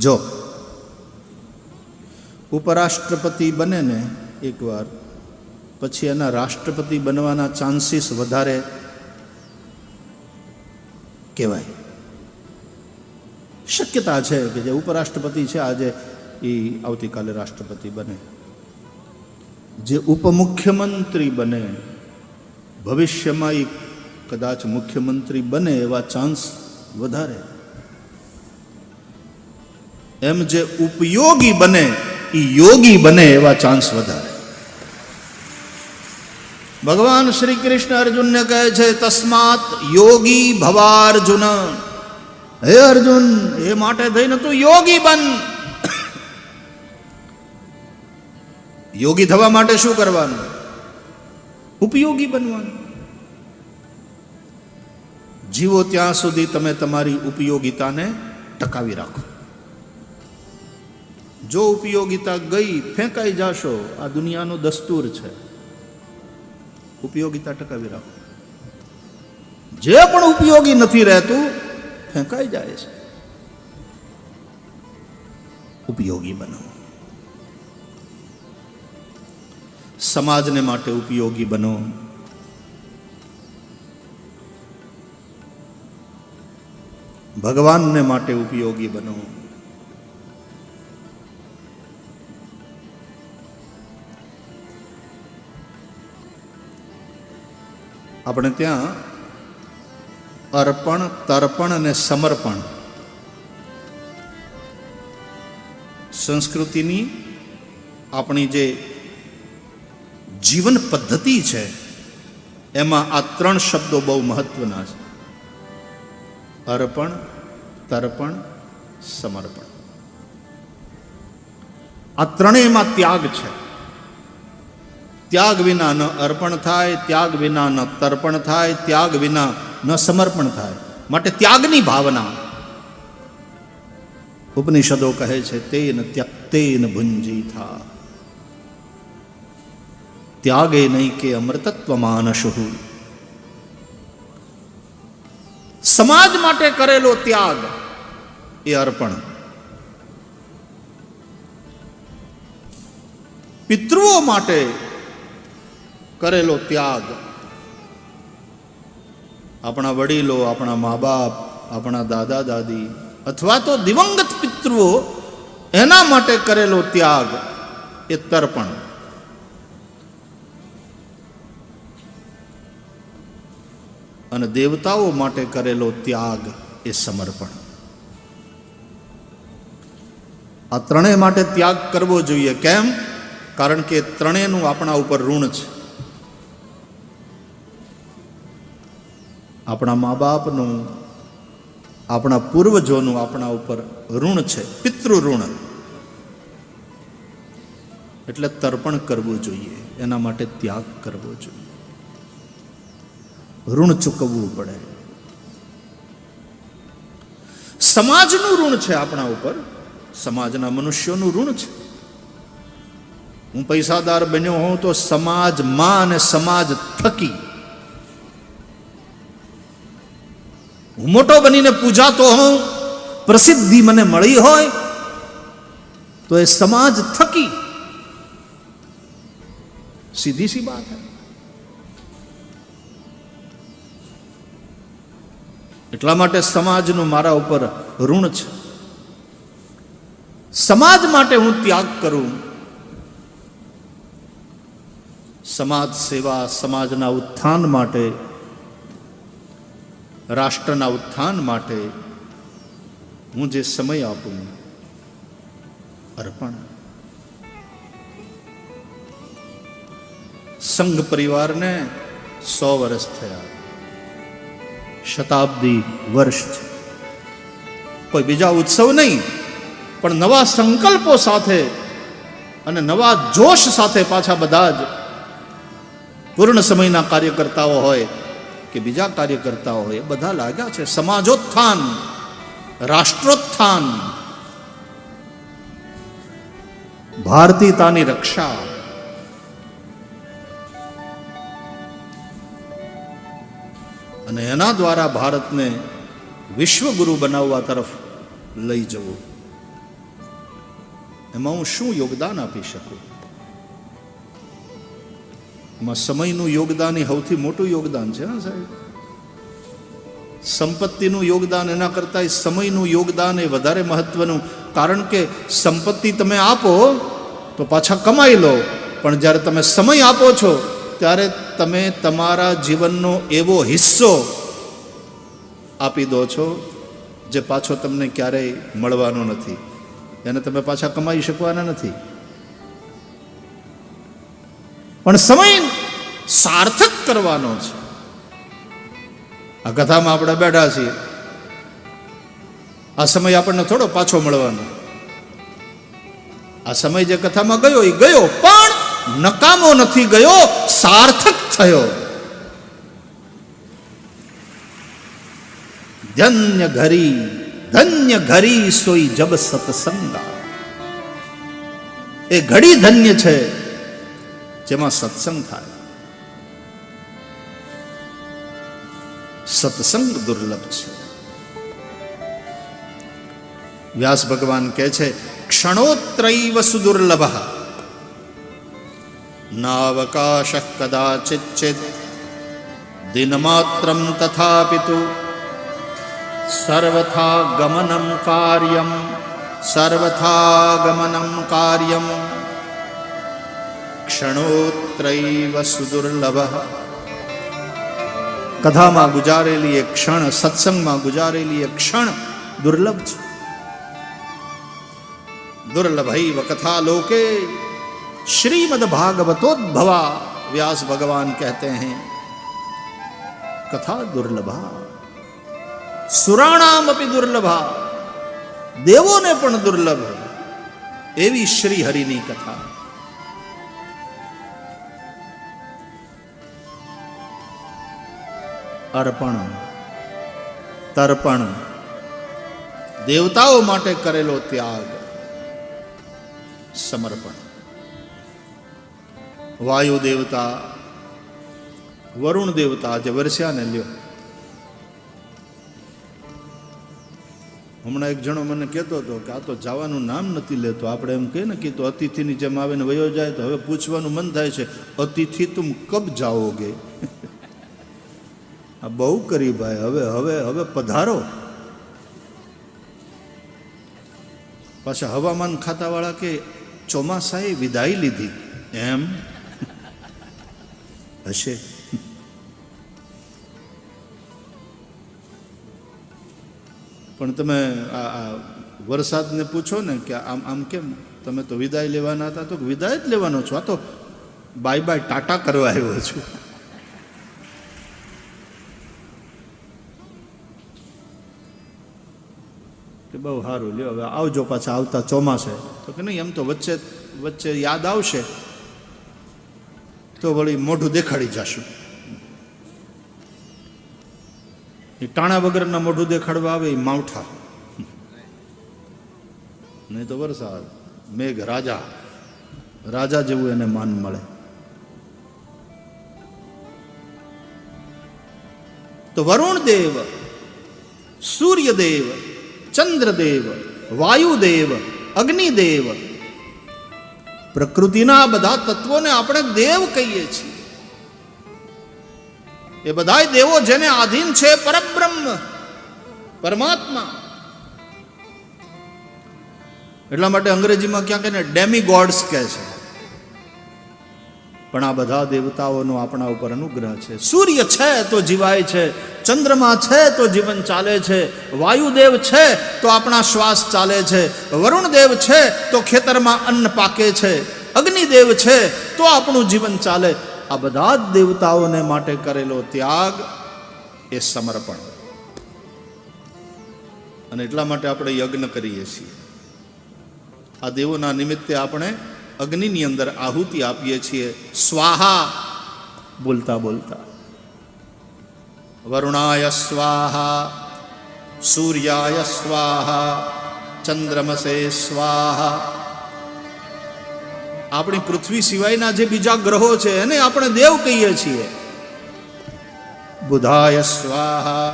જો ઉપરાષ્ટ્રપતિ બને ને એકવાર, પછી એના રાષ્ટ્રપતિ બનવાના ચાન્સીસ વધારે કહેવાય. શક્યતા છે કે જે ઉપરાષ્ટ્રપતિ છે આજે એ આવતીકાલે રાષ્ટ્રપતિ બને. જે ઉપમુખ્યમંત્રી બને ભવિષ્યમાં એ કદાચ મુખ્યમંત્રી બને એવા ચાન્સ વધારે. એમ જે ઉપયોગી બને એ યોગી બને એવા ચાન્સ વધારે. ભગવાન શ્રી કૃષ્ણ અર્જુનને કહે છે તસ્માત યોગી ભવાર્જુન. હે અર્જુન, એ માટે થઈને તું યોગી બન. યોગી થવા માટે શું કરવાનું? ઉપયોગી બનવાનું. જીવો ત્યાં સુધી તમે તમારી ઉપયોગિતાને ટકાવી રાખો. જો ઉપયોગિતા ગઈ, ફેંકાઈ જાશો. આ દુનિયાનો દસ્તુર છે. ઉપયોગિતા ટકાવી રાખો. જે પણ ઉપયોગી નથી રહેતું ફેંકાઈ જાય છે. ઉપયોગી બનો. સમાજને માટે ઉપયોગી બનો. ભગવાનને માટે ઉપયોગી બનો. આપણે ત્યાં અર્પણ, તર્પણ અને સમર્પણ સંસ્કૃતિની આપણી જે જીવન પદ્ધતિ છે એમાં આ ત્રણ શબ્દો બહુ મહત્વના છે. અર્પણ, તર્પણ, સમર્પણ. આ ત્રણેયમાં ત્યાગ છે. ત્યાગ વિના ન અર્પણ થાય, ત્યાગ વિના ન તર્પણ થાય, ત્યાગ વિના ન સમર્પણ થાય. માટે ત્યાગની ભાવના ઉપનિષદો કહે છે તેન ત્યક્તેન ભુંજીથા ત્યાગે નહીં કે અમૃતત્વ માનશુ. સમાજ માટે કરેલો ત્યાગ એ અર્પણ. પિતૃઓ માટે કરેલો ત્યાગ, આપણા વડીલો, આપણા મા બાપ, આપણા દાદા દાદી અથવા તો દિવંગત પિતૃઓ, એના માટે કરેલો ત્યાગ એ તર્પણ. અને દેવતાઓ માટે કરેલો ત્યાગ એ સમર્પણ. આ ત્રણેય માટે ત્યાગ કરવો જોઈએ. કેમ? કારણ કે ત્રણેયનું આપણા ઉપર ઋણ છે. આપણા મા બાપનું, આપણા પૂર્વજોનું આપણા ઉપર ઋણ છે, પિતૃ ઋણ. એટલે તર્પણ કરવું જોઈએ, એના માટે ત્યાગ કરવો જોઈએ, ઋણ ચૂકવવું પડે. સમાજનું ઋણ છે આપણા ઉપર, સમાજના મનુષ્યોનું ઋણ છે. હું પૈસાદાર બન્યો હોઉં તો સમાજમાં અને સમાજ થકી. હું મોટો બનીને પૂજાતો હોઉં, પ્રસિદ્ધિ મને મળી હોય તો એ સમાજ થકી. સીધી સી બાત હૈ. એટલા માટે સમાજનું મારા ઉપર ઋણ છે. સમાજ માટે હું ત્યાગ કરું. સમાજ સેવા, સમાજના ઉત્થાન માટે, રાષ્ટ્રના ઉત્થાન માટે હું જે સમય આપું, અર્પણ. સંઘ પરિવારને 100 વર્ષ થયા, શતાબ્દી વર્ષ છે. કોઈ બીજા ઉત્સવ નહીં, પણ નવા સંકલ્પો સાથે અને નવા જોશ સાથે પાછા બધા જ પૂર્ણ સમયના કાર્યકર્તાઓ હોય કે બીજા કાર્યકર્તાઓ હોય, એ બધા લાગ્યા છે સમાજોત્થાન, રાષ્ટ્રોત્થાન, ભારતીયતાની રક્ષા. અને એના દ્વારા ભારતને વિશ્વગુરુ બનાવવા તરફ લઈ જવું. એમાં હું શું યોગદાન આપી શકું? એમાં સમયનું યોગદાન એ સૌથી મોટું યોગદાન છે. હા સાહેબ, સંપત્તિનું યોગદાન એના કરતાં સમયનું યોગદાન એ વધારે મહત્વનું. કારણ કે સંપત્તિ તમે આપો તો પાછા કમાઈ લો, પણ જ્યારે તમે સમય આપો છો ત્યારે તમે તમારા જીવનનો એવો હિસ્સો આપી દો છો જે પાછો તમને ક્યારેય મળવાનો નથી, એને તમે પાછા કમાઈ શકવાના નથી. પણ સમય સાર્થક કરવાનો છે. આ કથામાં આપણે બેઠા છીએ, આ સમય આપણને થોડો પાછો મળવાનો. આ સમય જે કથામાં ગયો એ ગયો, પણ નકામો નથી ગયો, સાર્થક થયો. ધન્ય ઘરી સોઈ જબ સત્સંગા. એ ઘડી ધન્ય છે જેમાં સત્સંગ થાય. સત્સંગ દુર્લભ છે. વ્યાસ ભગવાન કહે છે, ક્ષણોત્રૈવ સુદુર્લભ નાવકાશ કદાચિત દિનમાત્રમ તથાપિતુ સર્વથા ગમનમ કાર્યમ ક્ષણોત્રૈવ સુદુર્લભ. કથામાં ગુજારેલી એક ક્ષણ, સત્સંગમાં ગુજારેલી એક ક્ષણ દુર્લભ છે. दुर्लभैव कथा लोके श्रीमद् भागवतोद्भवा. व्यास भगवान कहते हैं कथा दुर्लभा, सुराणाम अपि दुर्लभा. देवों ने पण दुर्लभ एवी श्री हरिनी कथा. અર્પણ તર્પણ, દેવતાઓ માટે કરેલો ત્યાગ, સમર્પણ. વાયુ દેવતા, વરુણ દેવતા આજે વરસ્યાને લ્યો. હમણાં એક જણો મને કહેતો હતો કે આ તો જવાનું નામ નથી લેતો. આપણે એમ કહીએ ને કે તો અતિથિની જેમ આવીને વયો જાય, તો હવે પૂછવાનું મન થાય છે, અતિથિ તુમ કબ જાઓગે? આ બહુ કરી ભાઈ, હવે હવે હવે પધારો. પાછા હવામાન ખાતાવાળા કે ચોમાસાએ વિદાય લીધી, એમ હશે. પણ તમે આ વરસાદને પૂછો ને કે આમ આમ કેમ તમે તો વિદાય લેવાના હતા, તો વિદાય જ લેવાનો છો, આ તો બાય બાય ટાટા કરવા આવ્યો છું. કે બહુ સારું, લ્યો હવે આવજો પાછા આવતા ચોમાસે. તો કે નહીં, એમ તો વચ્ચે વચ્ચે યાદ આવશે તો વળી મોઢું દેખાડી જશું. એ ટાણા વગરના મોઢું દેખાડવા આવે એ માવઠા, નહીં તો વરસાદ. મેઘ રાજા, રાજા જેવું એને માન મળે. તો વરુણ દેવ, સૂર્યદેવ, ચંદ્રદેવ, વાયુદેવ, અગ્નિદેવ, પ્રકૃતિના બધા તત્વોને આપણે દેવ કહીએ છીએ. એ બધાય દેવો જેને આધીન છે પરબ્રહ્મ, પરમાત્મા. એટલા માટે અંગ્રેજીમાં ક્યાંક એને ડેમીગોડ્સ કહે છે. પણ આ બધા દેવતાઓનો આપણા ઉપર અનુગ્રહ છે. સૂર્ય છે તો જીવાય છે, ચંદ્રમા છે તો જીવન ચાલે છે, વાયુદેવ છે તો આપણા શ્વાસ ચાલે છે, વરુણદેવ છે તો ખેતરમાં અન્ન પાકે છે, અગ્નિદેવ છે તો આપણું જીવન ચાલે. આ બધા જ દેવતાઓને માટે કરેલો ત્યાગ એ સમર્પણ. અને એટલા માટે આપણે યજ્ઞ કરીએ છીએ. આ દેવોના નિમિત્તે આપણે અગ્નિની અંદર આહુતિ આપીએ છીએ, સ્વાહા બોલતા બોલતા. વરુણાય સ્વાહા, સૂર્યાય સ્વાહા, ચંદ્રમસે સ્વાહા. આપણી પૃથ્વી સિવાયના જે બીજા ગ્રહો છે એને આપણે દેવ કહીએ છીએ. બુધાય સ્વાહા.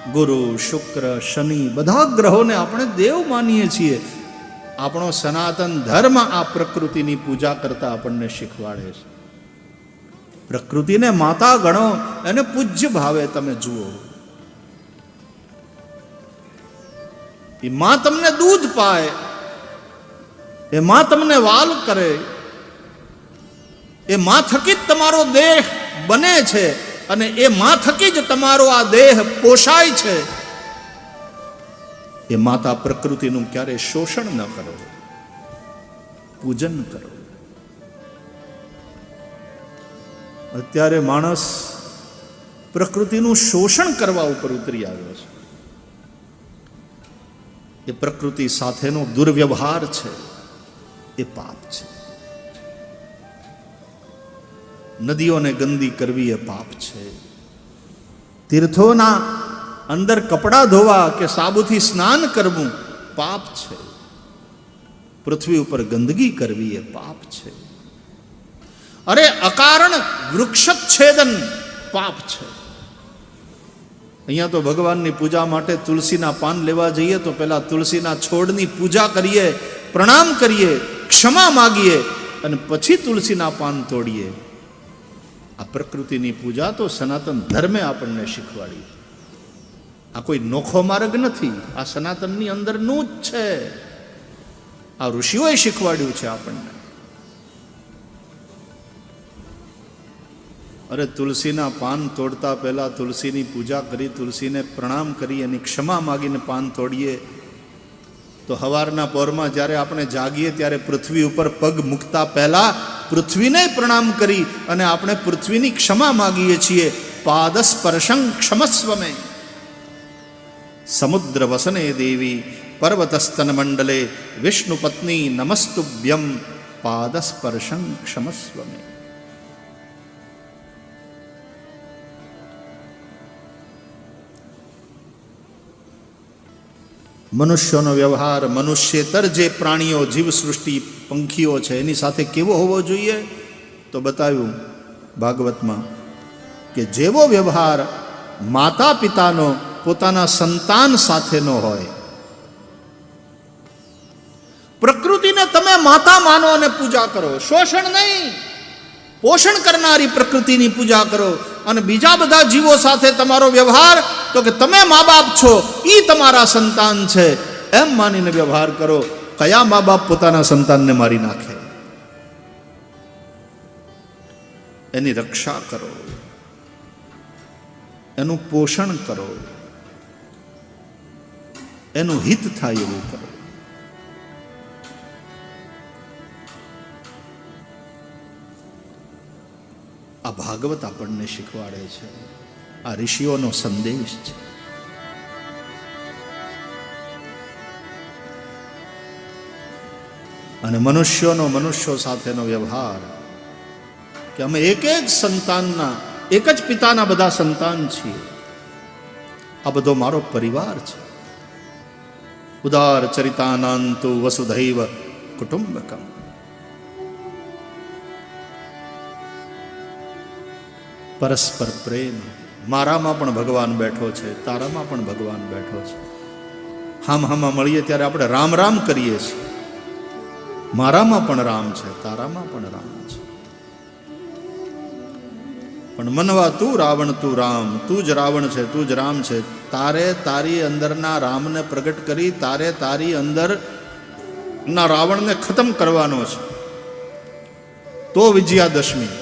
ગુરુ શુક્ર શનિ બધા ગ્રહોને આપણે દેવ માનીએ છીએ. આપણો સનાતન ધર્મ આ પ્રકૃતિની પૂજા કરતા આપણને શીખવાડે છે. પ્રકૃતિને માતા ગણો, એને પૂજ્ય ભાવે તમે જુઓ. એ માં તમને દૂધ પાય, એ માં તમને વાલ કરે, એ માં થકી જ તમારો દેહ બને છે અને એ માં થકી જ તમારો આ દેહ પોષાય છે. એ માતા પ્રકૃતિનું ક્યારે શોષણ ન કરો, પૂજન કરો. અત્યારે માણસ પ્રકૃતિનું શોષણ કરવા ઉપર ઉતરી આવ્યો છે. એ પ્રકૃતિ સાથેનો દુર્વ્યવહાર છે, એ પાપ છે. નદીઓને ગંદી કરવી એ પાપ છે. તીર્થોના અંદર કપડાં ધોવા કે સાબુથી સ્નાન કરવું પાપ છે. પૃથ્વી ઉપર ગંદકી કરવી એ પાપ છે. અરે અકારણ વૃક્ષચ્છેદન પાપ છે. અહીંયા તો ભગવાનની પૂજા માટે તુલસીના પાન લેવા જઈએ તો પહેલા તુલસીના છોડની પૂજા કરીએ, પ્રણામ કરીએ, ક્ષમા માગીએ અને પછી તુલસીના પાન તોડીએ. આ પ્રકૃતિની પૂજા તો સનાતન ધર્મે આપણને શીખવાડી. આ કોઈ નોખો માર્ગ નથી, આ સનાતનની અંદરનું જ છે. આ ઋષિઓએ શીખવાડ્યું છે આપણને. અરે તુલસીના પાન તોડતા પહેલા તુલસીની પૂજા કરી, તુલસીને પ્રણામ કરી, એની ક્ષમા માગીને પાન તોડીએ તો સવારના પહોરમાં જ્યારે આપણે જાગીએ ત્યારે પૃથ્વી ઉપર પગ મૂકતા પહેલા પૃથ્વીને પ્રણામ કરી અને આપણે પૃથ્વીની ક્ષમા માગીએ છીએ. પાદસ્પર્શં ક્ષમસ્વમે સમુદ્ર વસને દેવી પર્વતસ્તન મંડલે વિષ્ણુ પત્ની નમસ્તુભ્યમ પાદસ્પર્શં ક્ષમસ્વમે. મનુષ્યનો વ્યવહાર મનુષ્યેતર જે પ્રાણીઓ જીવસૃષ્ટિ પંખીઓ છે એની સાથે કેવો હોવો જોઈએ? તો બતાવ્યું ભાગવતમાં કે જેવો વ્યવહાર માતા પિતાનો પોતાના સંતાન સાથેનો હોય. પ્રકૃતિને તમે માતા માનો અને પૂજા કરો, શોષણ નહીં, પોષણ કરનારી પ્રકૃતિની પૂજા કરો. અને બીજા બધા જીવો સાથે તમારો વ્યવહાર તો કે તમે મા બાપ છો, એ તમારા સંતાન છે એમ માનીને વ્યવહાર કરો. કયા મા બાપ પોતાના સંતાનને મારી નાખે? એની રક્ષા કરો, એનું પોષણ કરો, એનું હિત થાય એવું કરો. આ ભાગવત આપણને શીખવાડે છે. આ ઋષિઓનો સંદેશ છે. અને મનુષ્યો સાથેનો વ્યવહાર કે અમે એક જ સંતાનના, એક જ પિતાના બધા સંતાન છીએ. આ બધો મારો પરિવાર છે. ઉદાર ચરિતાનાંતુ વસુધૈવ કુટુંબકમ. પરસ્પર પ્રેમ. મારામાં પણ ભગવાન બેઠો છે, તારામાં પણ ભગવાન બેઠો છે. હામાં મળીએ ત્યારે આપણે રામ રામ કરીએ છીએ. મારામાં પણ રામ છે, તારામાં પણ રામ છે. પણ મનવા તું રાવણ તું રામ, તું જ રાવણ છે, તું જ રામ છે. તારે તારી અંદરના રામને પ્રગટ કરી, તારે તારી અંદર ના રાવણને ખતમ કરવાનો છે. તો વિજયાદશમી.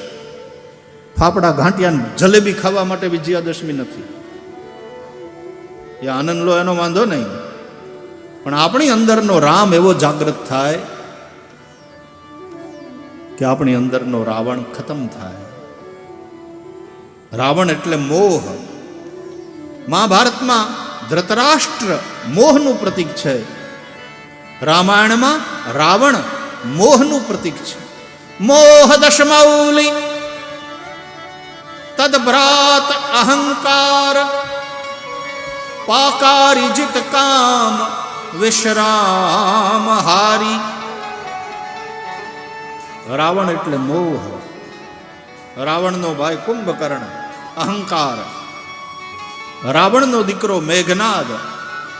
ફાફડા ઘાંટિયા જલેબી ખાવા માટે વિજયાદશમી નથી. એ આનંદ લો એનો વાંધો નહીં, પણ આપણી અંદરનો રામ એવો જાગૃત થાય કે આપણી અંદરનો રાવણ ખતમ થાય. રાવણ એટલે મોહ. મહાભારતમાં ધૃતરાષ્ટ્ર મોહનું પ્રતીક છે. રામાયણમાં રાવણ મોહનું પ્રતીક છે. મોહ દશમૌલી તદભ્રાત અહંકાર પાકારી જીત કામ વિશ્રામ હારી. રાવણ એટલે મોહ. રાવણનો ભાઈ કુંભકર્ણ અહંકાર. રાવણનો દીકરો મેઘનાદ